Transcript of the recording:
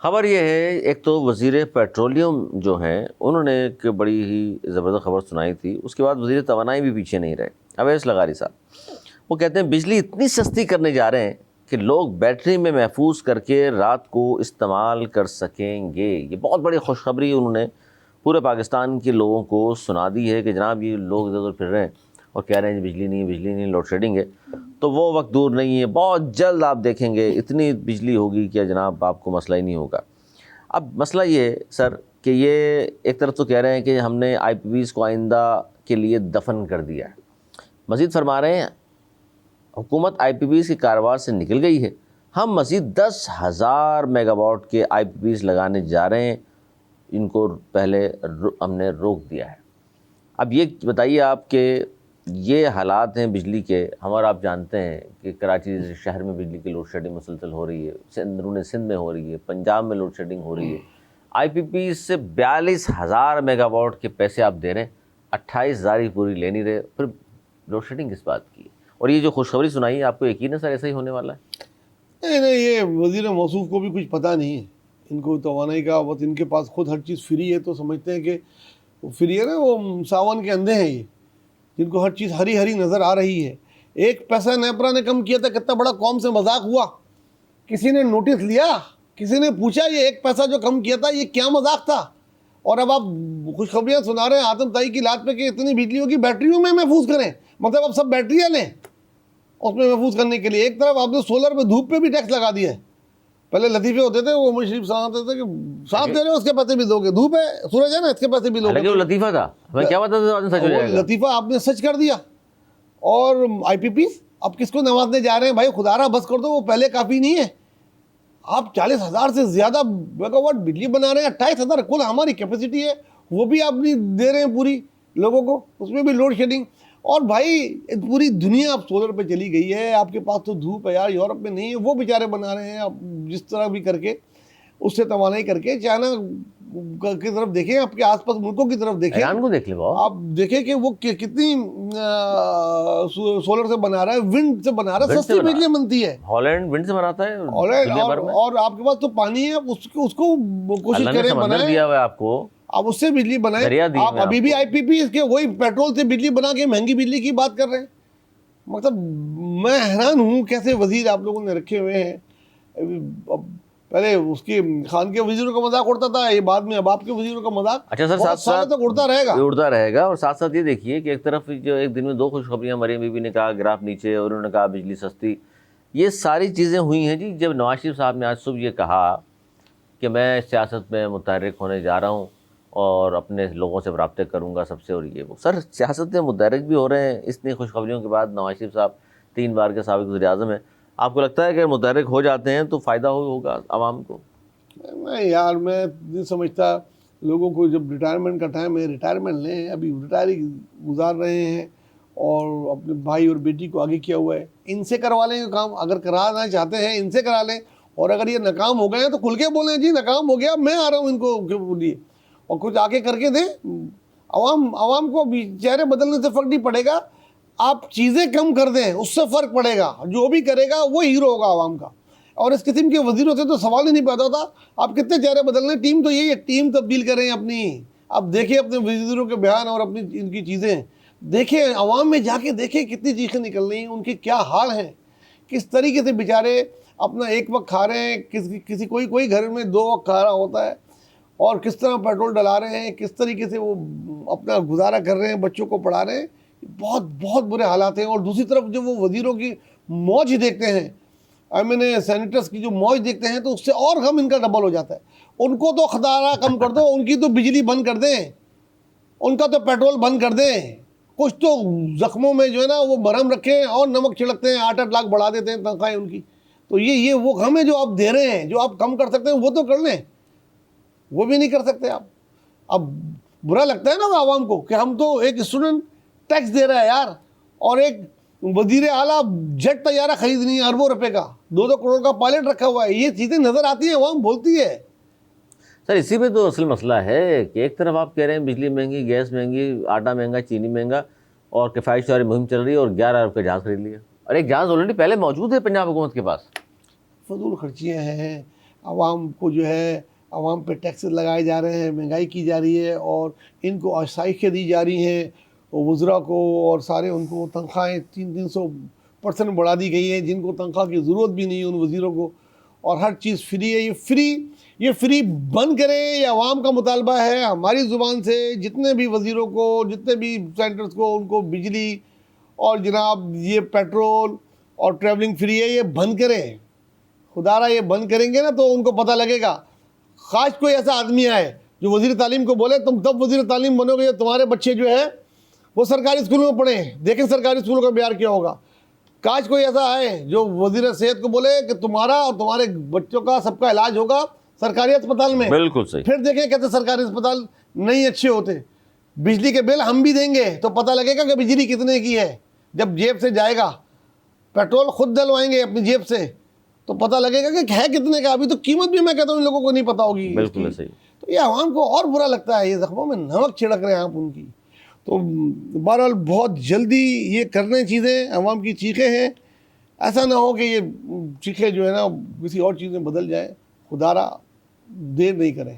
خبر یہ ہے، ایک تو وزیر پیٹرولیم جو ہیں انہوں نے ایک بڑی ہی زبردست خبر سنائی تھی، اس کے بعد وزیر توانائی بھی پیچھے نہیں رہے، اویس لغاری صاحب۔ وہ کہتے ہیں بجلی اتنی سستی کرنے جا رہے ہیں کہ لوگ بیٹری میں محفوظ کر کے رات کو استعمال کر سکیں گے۔ یہ بہت بڑی خوشخبری انہوں نے پورے پاکستان کے لوگوں کو سنا دی ہے کہ جناب یہ لوگ ادھر ادھر پھر رہے ہیں اور کہہ رہے ہیں بجلی نہیں، لوڈ شیڈنگ ہے، تو وہ وقت دور نہیں ہے، بہت جلد آپ دیکھیں گے اتنی بجلی ہوگی کہ جناب آپ کو مسئلہ ہی نہیں ہوگا۔ اب مسئلہ یہ ہے سر کہ یہ ایک طرف تو کہہ رہے ہیں کہ ہم نے آئی پی ویز کو آئندہ کے لیے دفن کر دیا ہے، مزید فرما رہے ہیں حکومت آئی پی ویز کے کاروبار سے نکل گئی ہے، ہم مزید 10,000 میگا واٹ کے آئی پی ویز لگانے جا رہے ہیں، ان کو پہلے ہم نے روک دیا ہے۔ اب یہ بتائیے آپ کہ یہ حالات ہیں بجلی کے، ہم اور آپ جانتے ہیں کہ کراچی جیسے شہر میں بجلی کی لوڈ شیڈنگ مسلسل ہو رہی ہے، اندرون سندھ میں ہو رہی ہے، پنجاب میں لوڈ شیڈنگ ہو رہی ہے، آئی پی پی سے 42,000 میگا واٹ کے پیسے آپ دے رہے ہیں، 28,000 ہی پوری لے نہیں رہے، پھر لوڈ شیڈنگ کس بات کی؟ اور یہ جو خوشخبری سنائی ہے آپ کو یقین ہے سر ایسا ہی ہونے والا ہے؟ نہیں، یہ وزیر موصوف کو بھی کچھ پتہ نہیں ہے، ان کو توانائی کا بس ان کے پاس خود ہر چیز فری ہے تو سمجھتے ہیں کہ فری ہے نا، وہ ساون کے اندھے ہیں یہ، جن کو ہر چیز ہری ہری نظر آ رہی ہے۔ ایک پیسہ نیپرا نے کم کیا تھا، کتنا بڑا قوم سے مذاق ہوا، کسی نے نوٹس لیا، کسی نے پوچھا یہ ایک پیسہ جو کم کیا تھا یہ کیا مذاق تھا؟ اور اب آپ خوشخبریاں سنا رہے ہیں آتم تائی کی لات پہ کہ اتنی بجلی ہوگی بیٹریوں میں محفوظ کریں، مطلب اب سب بیٹریاں لیں اس میں محفوظ کرنے کے لیے۔ ایک طرف آپ نے سولر پہ دھوپ پہ بھی ٹیکس لگا دیا ہے، پہلے لطیفے ہوتے تھے وہ عمر شریف صاحب ہوتے تھے کہ صاف دے رہے ہو اس کے پیسے بھی دو گے، دھوپ ہے سورج ہے نا اس کے پیسے بھی دو حالانکہ وہ گے، لطیفہ تھا، ہمیں کیا پتا تھا سچ ہو جائے گا۔ لطیفہ آپ نے سچ کر دیا۔ اور آئی پی پی اب کس کو نوازنے جا رہے ہیں؟ بھائی خدا را بس کر دو، وہ پہلے کافی نہیں ہے، آپ 40,000 سے زیادہ میگا واٹ بجلی بنا رہے ہیں، 28,000 کل ہماری کیپیسٹی ہے، وہ بھی آپ نہیں دے رہے ہیں پوری لوگوں کو، اس میں بھی لوڈ شیڈنگ۔ اور بھائی پوری دنیا اب سولر پہ چلی گئی ہے، آپ کے پاس تو دھوپ ہے یار، یورپ میں نہیں ہے، وہ بیچارے بنا رہے ہیں، آپ جس طرح بھی کر کے اس سے توانائی کر کے۔ چائنا کی طرف دیکھیں، آپ کے آس پاس ملکوں کی طرف دیکھیں، ایران کو دیکھ لیں بابا، آپ دیکھیں کہ وہ کتنی سولر سے بنا رہا ہے، ونڈ سے بنا رہا ہے، ونڈ سے سستی بنا بجلی بنتی ہے، ہالینڈ ونڈ سے بناتا ہے دنیا بھر میں۔ اور آپ کے پاس تو پانی ہے، اس کو کوشش اللہ نے کریں سمندر بنائیں، دیا ہوا ہے آپ کو، آپ اس سے بجلی بنائیں۔ دریا دیے آپ ہوئے ہیں ابھی بھی کو۔ آئی پی پی اس کے وہی پیٹرول سے بجلی بنا کے مہنگی بجلی کی بات کر رہے ہیں، مطلب میں حیران ہوں کیسے وزیر آپ لوگوں نے رکھے ہوئے ہیں۔ پہلے اس کی خان کے وزیروں کا مذاق اڑتا تھا، یہ بعد میں اب آپ کے وزیروں کا مذاق اچھا سر، بہت ساتھ سالوں ساتھ تک اڑتا رہے گا، اڑتا رہے گا۔ اور ساتھ ساتھ یہ دیکھیے کہ ایک طرف جو ایک دن میں 2 خوشخبریاں، مریم بی بی نے کہا گراف نیچے اور انہوں نے کہا بجلی سستی، یہ ساری چیزیں ہوئی ہیں جی جب نواز شریف صاحب نے آج صبح یہ کہا کہ میں سیاست میں متحرک ہونے جا رہا ہوں اور اپنے لوگوں سے رابطے کروں گا سب سے، اور یہ وہ سر سیاست میں متحرک بھی ہو رہے ہیں اتنی خوشخبریوں کے بعد۔ نواز شریف صاحب 3 بار کے سابق وزیر اعظم ہیں، آپ کو لگتا ہے کہ متحرک ہو جاتے ہیں تو فائدہ ہوگا عوام کو؟ نہیں یار، میں نہیں سمجھتا۔ لوگوں کو جب ریٹائرمنٹ کا ٹائم ہے ریٹائرمنٹ لیں، ابھی ریٹائر گزار رہے ہیں اور اپنے بھائی اور بیٹی کو آگے کیا ہوا ہے، ان سے کروا لیں کام، اگر کرانا چاہتے ہیں ان سے کرا لیں، اور اگر یہ ناکام ہو گئے ہیں تو کھل کے بولیں جی ناکام ہو گیا، میں آ رہا ہوں ان کو بولیے، اور کچھ آگے کر کے دیں۔ عوام کو چہرے بدلنے سے فرق نہیں پڑے گا، آپ چیزیں کم کر دیں اس سے فرق پڑے گا، جو بھی کرے گا وہ ہیرو ہوگا عوام کا۔ اور اس قسم کے وزیروں سے تو سوال ہی نہیں پیدا ہوتا، آپ کتنے چہرے بدل رہے ہیں، ٹیم تو یہی ہے، ٹیم تبدیل کریں اپنی۔ اب دیکھیں اپنے وزیروں کے بیان اور اپنی ان کی چیزیں دیکھیں، عوام میں جا کے دیکھیں کتنی چیخیں نکل رہی ہیں، ان کے کیا حال ہیں، کس طریقے سے بیچارے اپنا ایک وقت کھا رہے ہیں، کسی کوئی گھر میں 2 وقت کھا رہا ہوتا ہے، اور کس طرح پیٹرول ڈلا رہے ہیں، کس طریقے سے وہ اپنا گزارا کر رہے ہیں، بچوں کو پڑھا رہے ہیں، بہت بہت برے حالات ہیں۔ اور دوسری طرف جو وہ وزیروں کی موج دیکھتے ہیں، سینیٹرز کی جو موج دیکھتے ہیں، تو اس سے اور غم ان کا ڈبل ہو جاتا ہے۔ ان کو تو خطرہ کم کر دو، ان کی تو بجلی بند کر دیں، ان کا تو پیٹرول بند کر دیں، کچھ تو زخموں میں جو ہے نا وہ مرہم رکھیں اور نمک چھڑکتے ہیں، 8-8 لاکھ بڑھا دیتے ہیں تنخواہیں ان کی۔ تو یہ وہ غم ہے جو آپ دے رہے ہیں، جو آپ کم کر سکتے ہیں وہ تو کر لیں، وہ بھی نہیں کر سکتے آپ۔ اب برا لگتا ہے نا عوام کو کہ ہم تو ایک اسٹوڈنٹ ٹیکس دے رہا ہے یار، اور ایک وزیر اعلیٰ جیٹ طیارہ خریدنی ہے اربوں روپے کا، 2-2 کروڑ کا پائلٹ رکھا ہوا ہے، یہ چیزیں نظر آتی ہیں، عوام بولتی ہے۔ سر اسی پہ تو اصل مسئلہ ہے کہ ایک طرف آپ کہہ رہے ہیں بجلی مہنگی، گیس مہنگی، آٹا مہنگا، چینی مہنگا، اور کفایت شعاری مہم چل رہی ہے، اور 11 ارب کا جہاز خرید لیا، اور ایک جہاز آلریڈی پہلے موجود ہے پنجاب حکومت کے پاس۔ فضول خرچیاں ہیں۔ عوام کو جو ہے عوام پہ ٹیکسز لگائے جا رہے ہیں, مہنگائی کی جا رہی ہے, اور ان کو آسائشیں دی جا رہی ہیں وزراء کو, اور سارے ان کو تنخواہیں 300% بڑھا دی گئی ہیں جن کو تنخواہ کی ضرورت بھی نہیں ہے ان وزیروں کو, اور ہر چیز فری ہے. یہ فری بند کریں, یہ عوام کا مطالبہ ہے. ہماری زبان سے جتنے بھی وزیروں کو, جتنے بھی سینٹرز کو, ان کو بجلی اور جناب یہ پیٹرول اور ٹریولنگ فری ہے, یہ بند کریں. خدا را یہ بند کریں گے نا تو ان کو پتہ لگے گا. خاص کوئی ایسا آدمی آئے جو وزیر تعلیم کو بولے تم تب وزیر تعلیم بنو گے تمہارے بچے جو ہے وہ سرکاری اسکولوں میں پڑھیں, دیکھیں سرکاری اسکولوں کا معیار کیا ہوگا. کاش کوئی ایسا آئے جو وزیر صحت کو بولے کہ تمہارا اور تمہارے بچوں کا سب کا علاج ہوگا سرکاری اسپتال میں. بالکل صحیح. پھر دیکھیں کہتے سرکاری اسپتال نہیں اچھے ہوتے. بجلی کے بل ہم بھی دیں گے تو پتہ لگے گا کہ بجلی کتنے کی ہے. جب جیب سے جائے گا, پیٹرول خود ڈلوائیں گے اپنی جیب سے تو پتہ لگے گا کہ ہے کتنے کا. ابھی تو قیمت بھی میں کہتا ہوں ان لوگوں کو نہیں پتہ ہوگی. بالکل صحیح. تو یہ عوام کو اور برا لگتا ہے, یہ زخموں میں نمک چھڑک رہے ہیں آپ ان کی. تو بہرحال بہت جلدی یہ کرنے چیزیں, عوام کی چیخیں ہیں, ایسا نہ ہو کہ یہ چیخیں جو ہے نا کسی اور چیز میں بدل جائے. خدا را دیر نہیں کریں.